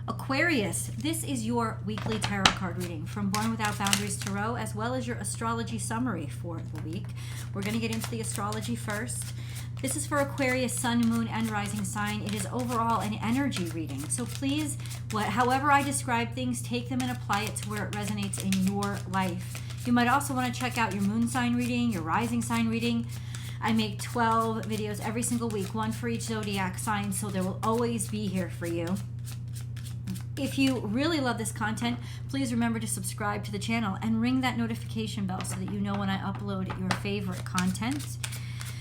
Aquarius, this is your weekly tarot card reading from Born Without Boundaries Tarot, as well as your astrology summary for the week. We're going to get into the astrology first. This is for Aquarius, sun, moon, and rising sign. It is overall an energy reading. So please, however I describe things, take them and apply it to where it resonates in your life. You might also want to check out your moon sign reading, your rising sign reading. I make 12 videos every single week, one for each zodiac sign, so there will always be here for you. If you really love this content, please remember to subscribe to the channel and ring that notification bell so that you know when I upload your favorite content.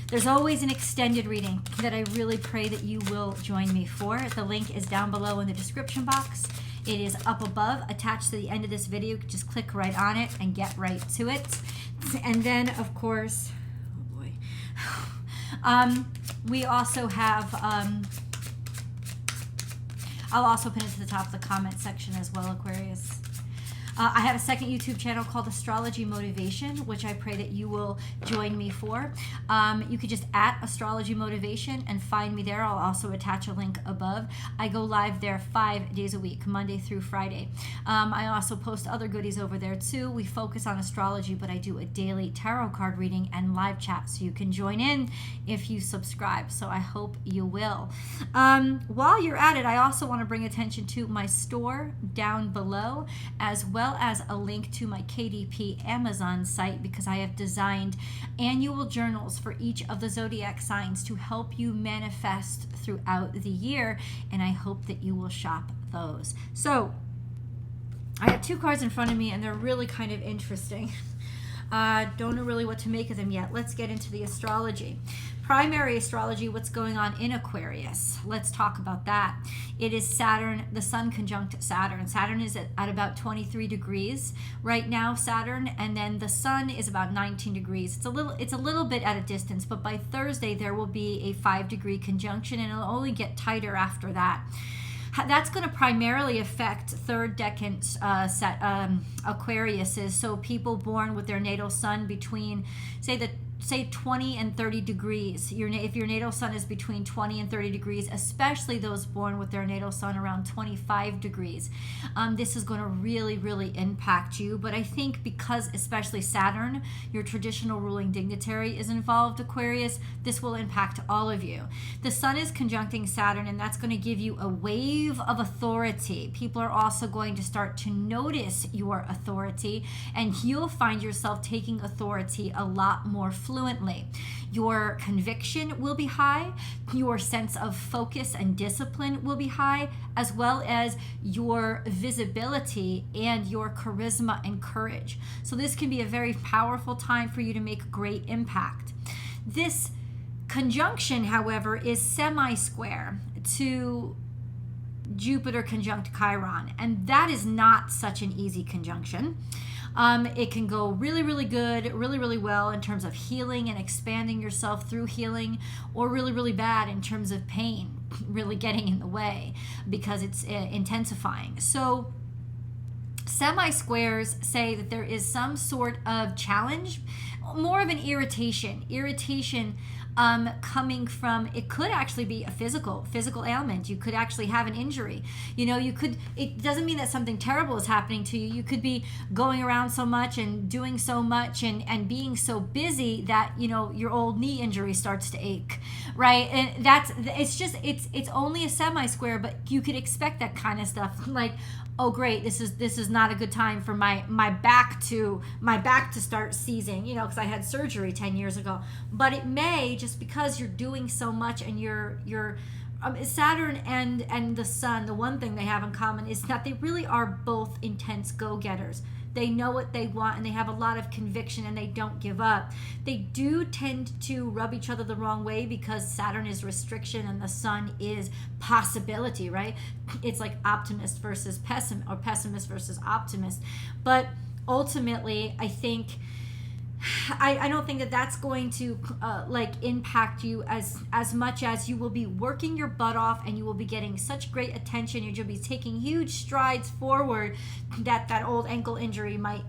There's always an extended reading that I really pray that you will join me for. The link is down below in the description box. It is up above, attached to the end of this video. Just click right on it and get right to it. And then, of course, oh boy, we also have... I'll also pin it to the top of the comment section as well, Aquarius. I have a second YouTube channel called Astrology Motivation, which I pray that you will join me for. You could just @Astrology Motivation and find me there. I'll also attach a link above. I go live there 5 days a week, Monday through Friday. I also post other goodies over there too. We focus on astrology, but I do a daily tarot card reading and live chat, so you can join in if you subscribe. So I hope you will. While you're at it, I also want to bring attention to my store down below, as well as a link to my KDP Amazon site, because I have designed annual journals for each of the zodiac signs to help you manifest throughout the year, and I hope that you will shop those. So I have 2 cards in front of me and they're really kind of interesting. Don't know really what to make of them yet. Let's get into the astrology. Primary astrology, what's going on in Aquarius? Let's talk about that. It is Saturn, the sun conjunct Saturn. Saturn is at about 23 degrees right now, Saturn, and then the sun is about 19 degrees. It's a little bit at a distance, but by Thursday there will be a 5-degree conjunction, and it'll only get tighter after that. That's going to primarily affect third decan Aquariuses, so people born with their natal sun between, say 20 and 30 degrees. If your natal sun is between 20 and 30 degrees, especially those born with their natal sun around 25 degrees, this is going to really, really impact you. But I think because especially Saturn, your traditional ruling dignitary, is involved, Aquarius, this will impact all of you. The sun is conjuncting Saturn, and that's going to give you a wave of authority. People are also going to start to notice your authority, and you'll find yourself taking authority a lot more fluently. Your conviction will be high, your sense of focus and discipline will be high, as well as your visibility and your charisma and courage. So this can be a very powerful time for you to make great impact. This conjunction, however, is semi-square to Jupiter conjunct Chiron, and that is not such an easy conjunction. It can go really, really good, really, really well in terms of healing and expanding yourself through healing, or really, really bad in terms of pain really getting in the way because it's intensifying. So semi-squares say that there is some sort of challenge, more of an irritation coming from, it could actually be a physical ailment. You could actually have an injury. It doesn't mean that something terrible is happening to you. You could be going around so much and doing so much and being so busy that, your old knee injury starts to ache, right? And it's only a semi-square, but you could expect that kind of stuff. Like, oh great, this is not a good time for my back to start seizing, because I had surgery 10 years ago. But it may, just because you're doing so much, and you're Saturn and the sun, the one thing they have in common is that they really are both intense go-getters. They know what they want, and they have a lot of conviction, and they don't give up. They do tend to rub each other the wrong way because Saturn is restriction and the sun is possibility, right? It's like optimist versus pessimist, or pessimist versus optimist. But ultimately, I think I don't think that that's going to impact you as much as you will be working your butt off, and you will be getting such great attention. You'll be taking huge strides forward that old ankle injury might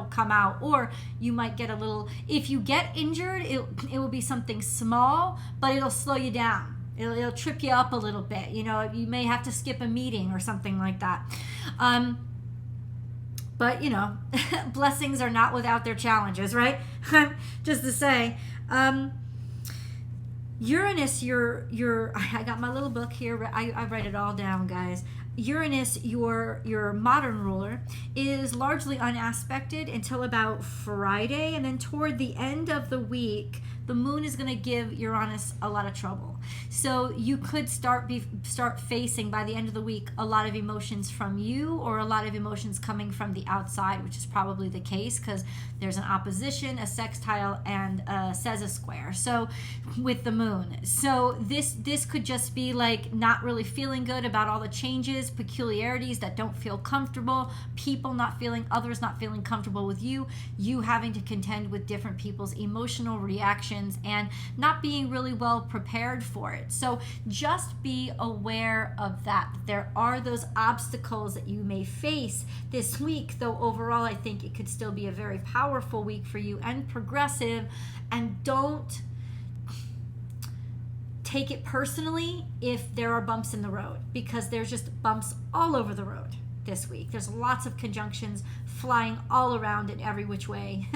come out, or you might get a little, if you get injured, it will be something small, but it'll slow you down. It'll trip you up a little bit. You know, you may have to skip a meeting or something like that. But, you know, blessings are not without their challenges, right? Just to say, Uranus, I got my little book here. I write it all down, guys. Uranus, your modern ruler, is largely unaspected until about Friday, and then toward the end of the week, the moon is going to give Uranus a lot of trouble. So you could start facing by the end of the week a lot of emotions from you, or a lot of emotions coming from the outside, which is probably the case because there's an opposition, a sextile, and a sesosquare. So with the moon, so this could just be like not really feeling good about all the changes, peculiarities that don't feel comfortable, people not feeling, others not feeling comfortable with you having to contend with different people's emotional reactions and not being really well prepared for it. So just be aware of that. There are those obstacles that you may face this week, though overall I think it could still be a very powerful week for you and progressive. And don't take it personally if there are bumps in the road, because there's just bumps all over the road this week. There's lots of conjunctions flying all around in every which way.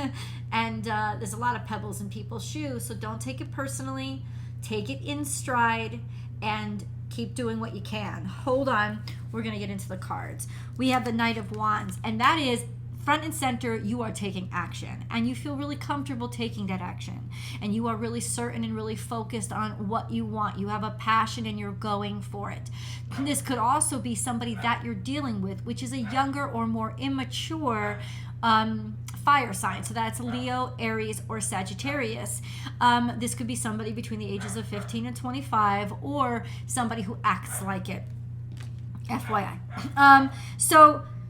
And there's a lot of pebbles in people's shoes. So don't take it personally. Take it in stride and keep doing what you can. Hold on. We're going to get into the cards. We have the Knight of Wands, and that is front and center. You are taking action, and you feel really comfortable taking that action, and you are really certain and really focused on what you want. You have a passion and you're going for it. This could also be somebody that you're dealing with, which is a younger or more immature fire sign. So that's Leo, Aries, or Sagittarius. This could be somebody between the ages of 15 and 25, or somebody who acts like it. FYI.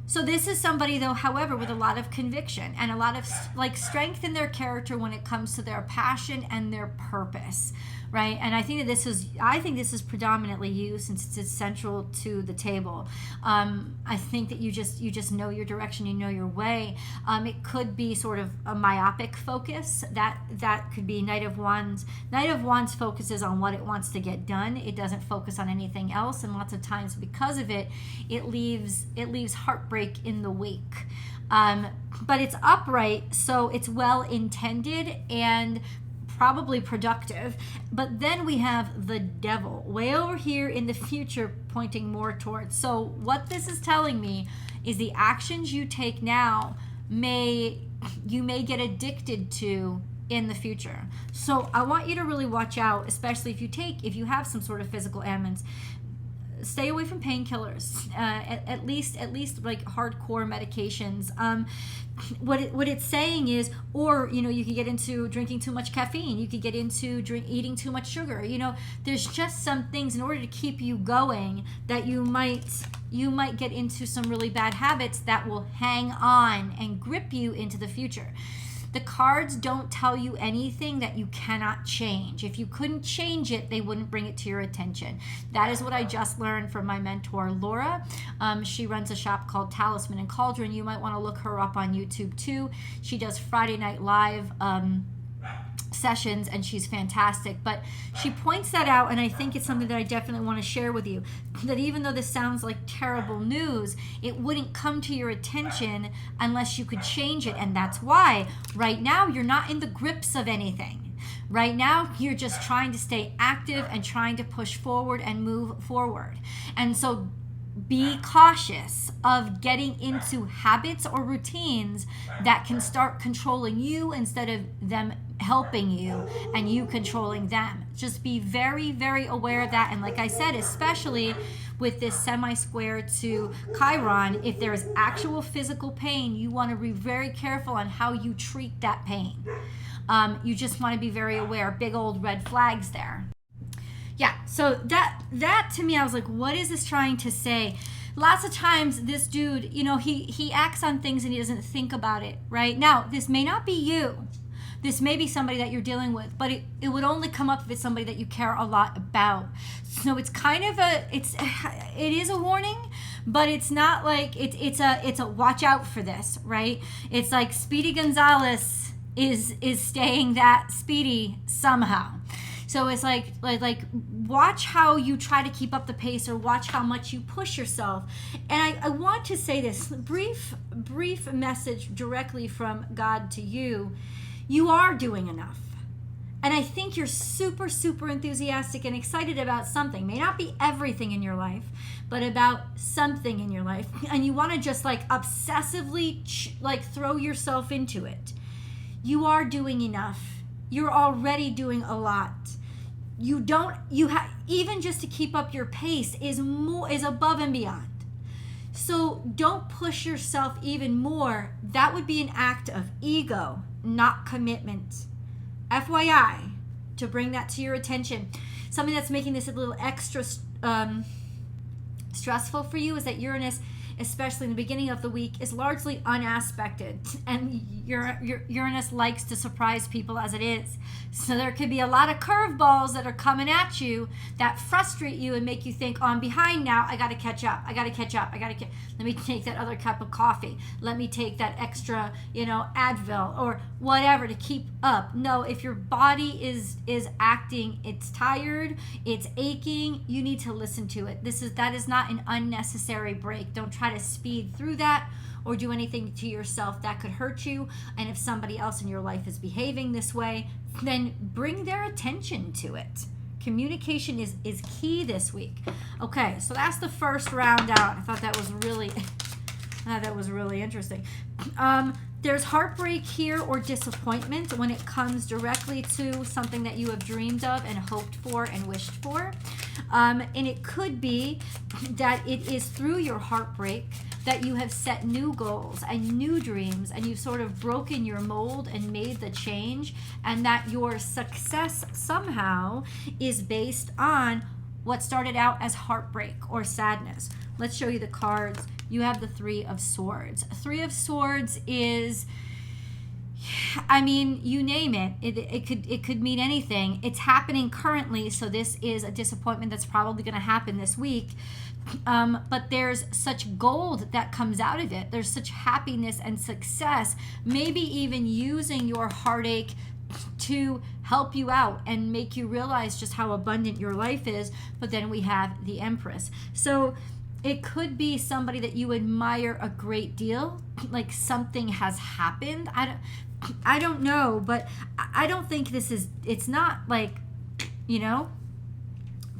So this is somebody, though, however, with a lot of conviction and a lot of like strength in their character when it comes to their passion and their purpose, right? And I think that this is predominantly you, since it's central to the table. I think that you just know your direction, you know your way. It could be sort of a myopic focus. That could be Knight of Wands. Knight of Wands focuses on what it wants to get done. It doesn't focus on anything else, and lots of times because of it, it leaves heartbreak in the wake. But it's upright, so it's well intended and probably productive. But then we have the Devil way over here in the future, pointing more towards. So what this is telling me is the actions you take now you may get addicted to in the future. So I want you to really watch out, especially if you have some sort of physical ailments. Stay away from painkillers, at least like hardcore medications. What it's saying is, or you could get into drinking too much caffeine. You could get into eating too much sugar. There's just some things in order to keep you going that you might get into some really bad habits that will hang on and grip you into the future. The cards don't tell you anything that you cannot change. If you couldn't change it, they wouldn't bring it to your attention. That is what I just learned from my mentor, Laura. She runs a shop called Talisman and Cauldron. You might want to look her up on YouTube too. She does Friday Night Live sessions, and she's fantastic. But she points that out, and I think it's something that I definitely want to share with you, that even though this sounds like terrible news, it wouldn't come to your attention unless you could change it. And that's why right now you're not in the grips of anything. Right now you're just trying to stay active and trying to push forward and move forward. And so be cautious of getting into habits or routines that can start controlling you instead of them helping you and you controlling them. Just be very, very aware of that. And like I said, especially with this semi-square to Chiron, if there is actual physical pain, you want to be very careful on how you treat that pain. You just want to be very aware. Big old red flags there. Yeah, so that to me, I was like, what is this trying to say? Lots of times this dude, he acts on things and he doesn't think about it, right? Now, this may not be you. This may be somebody that you're dealing with, but it would only come up if it's somebody that you care a lot about. So it's kind of it is a warning, but it's not like it's a watch out for this, right? It's like Speedy Gonzalez is staying that speedy somehow. So it's like watch how you try to keep up the pace, or watch how much you push yourself. And I want to say this brief message directly from God to you. You are doing enough. And I think you're super, super enthusiastic and excited about something. May not be everything in your life, but about something in your life. And you want to just like obsessively throw yourself into it. You are doing enough. You're already doing a lot. Even just to keep up your pace is above and beyond. So don't push yourself even more. That would be an act of ego, not commitment. FYI, to bring that to your attention. Something that's making this a little extra stressful for you is that Uranus, especially in the beginning of the week, is largely unaspected, and Uranus likes to surprise people as it is. So there could be a lot of curveballs that are coming at you that frustrate you and make you think, oh, I'm behind now, I got to catch up, let me take that other cup of coffee, let me take that extra, Advil or whatever to keep up. No, if your body is acting, it's tired, it's aching, you need to listen to it. That is not an unnecessary break. Don't try to speed through that or do anything to yourself that could hurt you. And if somebody else in your life is behaving this way, then bring their attention to it. Communication is key this week. Okay, so that's the first round out. I thought that was really interesting. There's heartbreak here or disappointment when it comes directly to something that you have dreamed of and hoped for and wished for. And it could be that it is through your heartbreak that you have set new goals and new dreams, and you've sort of broken your mold and made the change, and that your success somehow is based on what started out as heartbreak or sadness. Let's show you the cards. You have the Three of Swords. Three of Swords is, you name it. It could mean anything. It's happening currently, so this is a disappointment that's probably going to happen this week. But there's such gold that comes out of it. There's such happiness and success, maybe even using your heartache to help you out and make you realize just how abundant your life is. But then we have the Empress. So it could be somebody that you admire a great deal, like something has happened. I don't know, but I don't think it's not like,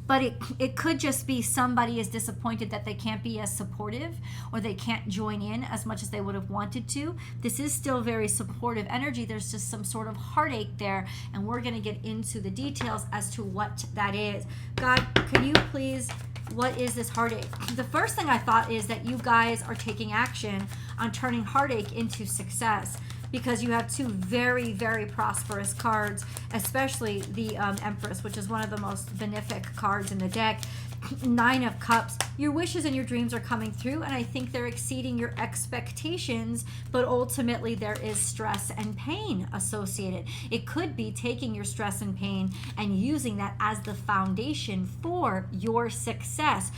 but it could just be somebody is disappointed that they can't be as supportive, or they can't join in as much as they would have wanted to. This is still very supportive energy. There's just some sort of heartache there, and we're going to get into the details as to what that is. God, can you please, what is this heartache? The first thing I thought is that you guys are taking action on turning heartache into success, because you have two very, very prosperous cards, especially the Empress, which is one of the most benefic cards in the deck. Nine of Cups. Your wishes and your dreams are coming through, and I think they're exceeding your expectations, but ultimately there is stress and pain associated. It could be taking your stress and pain and using that as the foundation for your success.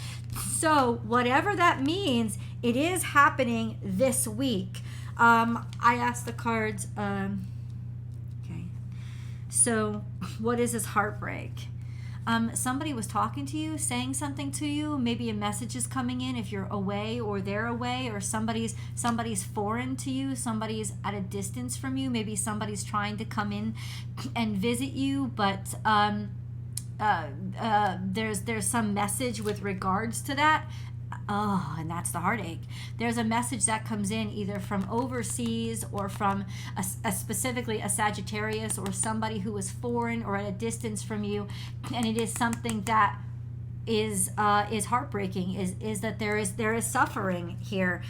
So whatever that means, it is happening this week. I asked the cards, okay, so what is this heartbreak? Somebody was talking to you, saying something to you, maybe a message is coming in if you're away or they're away, or somebody's foreign to you, somebody's at a distance from you, maybe somebody's trying to come in and visit you, but there's some message with regards to that. Oh, and that's the heartache. There's a message that comes in either from overseas or from specifically a Sagittarius or somebody who is foreign or at a distance from you, and it is something that is heartbreaking. Is that there is suffering here.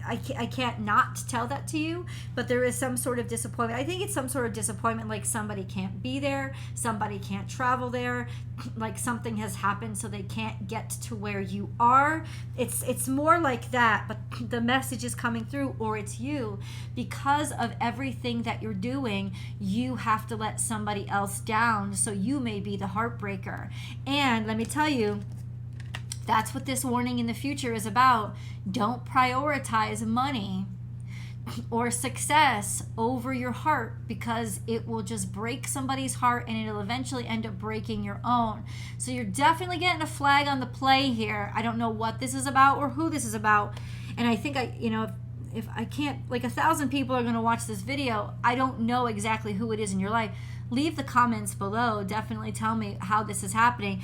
I can't not tell that to you, but there is some sort of disappointment. I think it's some sort of disappointment, like somebody can't be there, somebody can't travel there, like something has happened so they can't get to where you are. It's more like that, but the message is coming through, or it's you. Because of everything that you're doing, you have to let somebody else down, so you may be the heartbreaker. And let me tell you, that's what this warning in the future is about. Don't prioritize money. or success over your heart, because it will just break somebody's heart and it'll eventually end up breaking your own. So you're definitely getting a flag on the play here. I don't know what this is about or who this is about. And I think if I can't, like 1,000 people are going to watch this video, I don't know exactly who it is in your life. Leave the comments below. Definitely tell me how this is happening.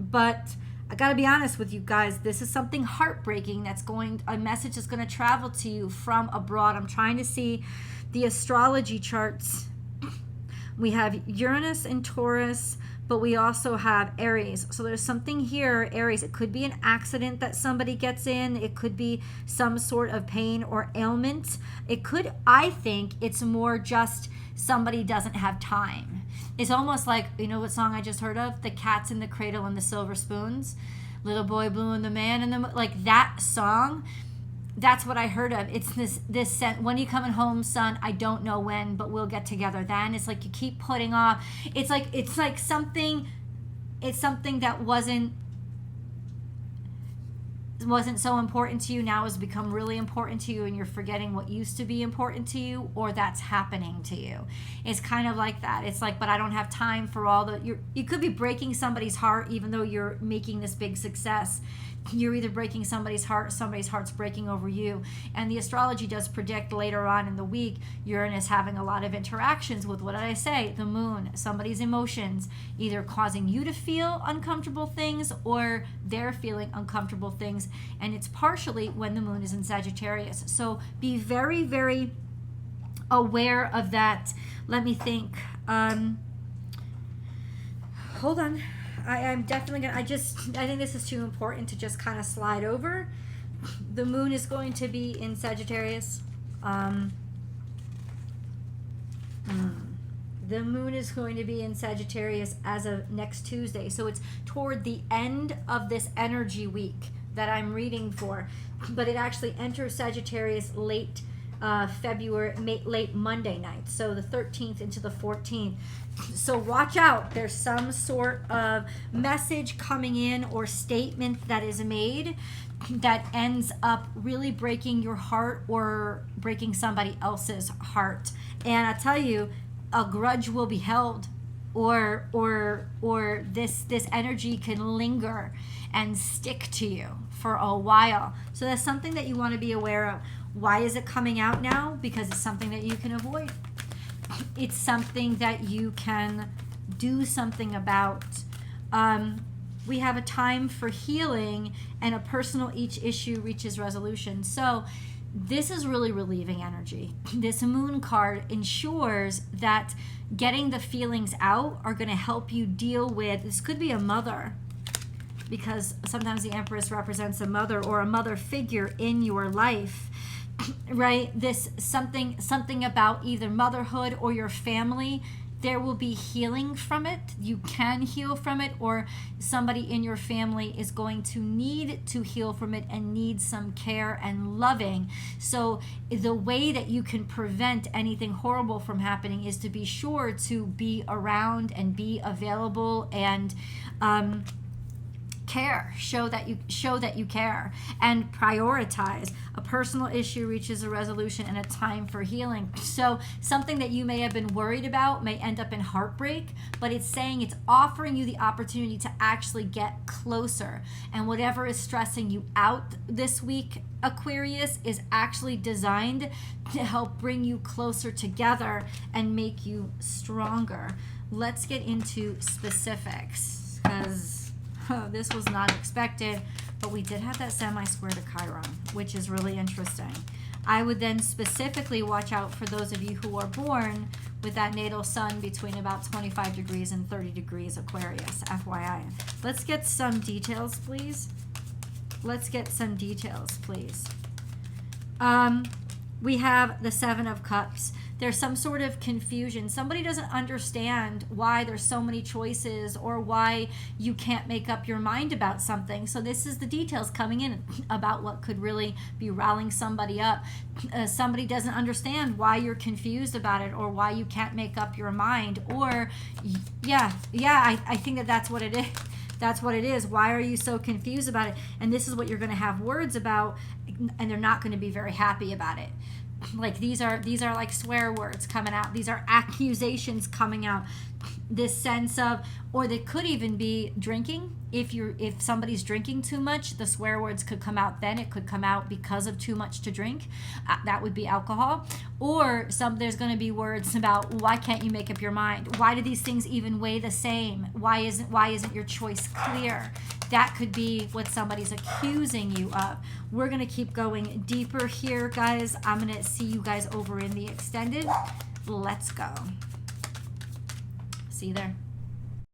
But I got to be honest with you guys, this is something heartbreaking a message is going to travel to you from abroad. I'm trying to see the astrology charts. We have Uranus and Taurus, but we also have Aries. So there's something here, Aries. It could be an accident that somebody gets in. It could be some sort of pain or ailment. I think it's more just somebody doesn't have time. It's almost like, you know what song I just heard of? The Cats in the Cradle and the Silver Spoons. Little Boy Blue and the Man and the like that song. That's what I heard of. It's this when you coming home, son? I don't know when, but we'll get together then. It's like you keep putting off. It's like something that wasn't so important to you now has become really important to you, and you're forgetting what used to be important to you, or that's happening to you. It's kind of like that. It's like, but I don't have time for all you could be breaking somebody's heart even though you're making this big success. You're either breaking somebody's heart's breaking over you. And the astrology does predict later on in the week, Uranus having a lot of interactions with, what did I say? The moon, somebody's emotions, either causing you to feel uncomfortable things or they're feeling uncomfortable things. And it's partially when the moon is in Sagittarius. So be very, very aware of that. Let me think. Hold on. I'm definitely going to, I think this is too important to just kind of slide over. The moon is going to be in Sagittarius. The moon is going to be in Sagittarius as of next Tuesday. So it's toward the end of this energy week that I'm reading for. But it actually enters Sagittarius late late Monday night, so the 13th into the 14th. So watch out. There's some sort of message coming in or statement that is made that ends up really breaking your heart or breaking somebody else's heart. And I tell you, a grudge will be held, or this energy can linger and stick to you for a while. So that's something that you want to be aware of. Why is it coming out now? Because it's something that you can avoid. It's something that you can do something about. We have a time for healing, and a personal each issue reaches resolution. So this is really relieving energy. This moon card ensures that getting the feelings out are going to help you deal with, this could be a mother, because sometimes the Empress represents a mother or a mother figure in your life. Right? This something about either motherhood or your family. There will be healing from it. You can heal from it, or somebody in your family is going to need to heal from it and need some care and loving. So the way that you can prevent anything horrible from happening is to be sure to be around and be available and care. Show that you care and prioritize. A personal issue reaches a resolution and a time for healing. So something that you may have been worried about may end up in heartbreak, but it's saying, it's offering you the opportunity to actually get closer. And whatever is stressing you out this week, Aquarius, is actually designed to help bring you closer together and make you stronger. Let's get into specifics, because this was not expected, but we did have that semi-square to Chiron, which is really interesting. I would then specifically watch out for those of you who are born with that natal sun between about 25 degrees and 30 degrees Aquarius, FYI. Let's get some details, please. Let's get some details, please. We have the Seven of Cups. There's some sort of confusion. Somebody doesn't understand why there's so many choices, or why you can't make up your mind about something. So this is the details coming in about what could really be riling somebody up. Somebody doesn't understand why you're confused about it, or why you can't make up your mind. Or I think that's what it is. That's what it is. Why are you so confused about it? And this is what you're going to have words about, and they're not going to be very happy about it. Like these are like swear words coming out. These are accusations coming out. This sense of, or they could even be drinking. If somebody's drinking too much, the swear words could come out then. It could come out because of too much to drink. That would be alcohol. Or there's going to be words about, why can't you make up your mind? Why do these things even weigh the same? Why isn't your choice clear? That could be what somebody's accusing you of. We're going to keep going deeper here, guys. I'm going to see you guys over in the extended. Let's go. See you there.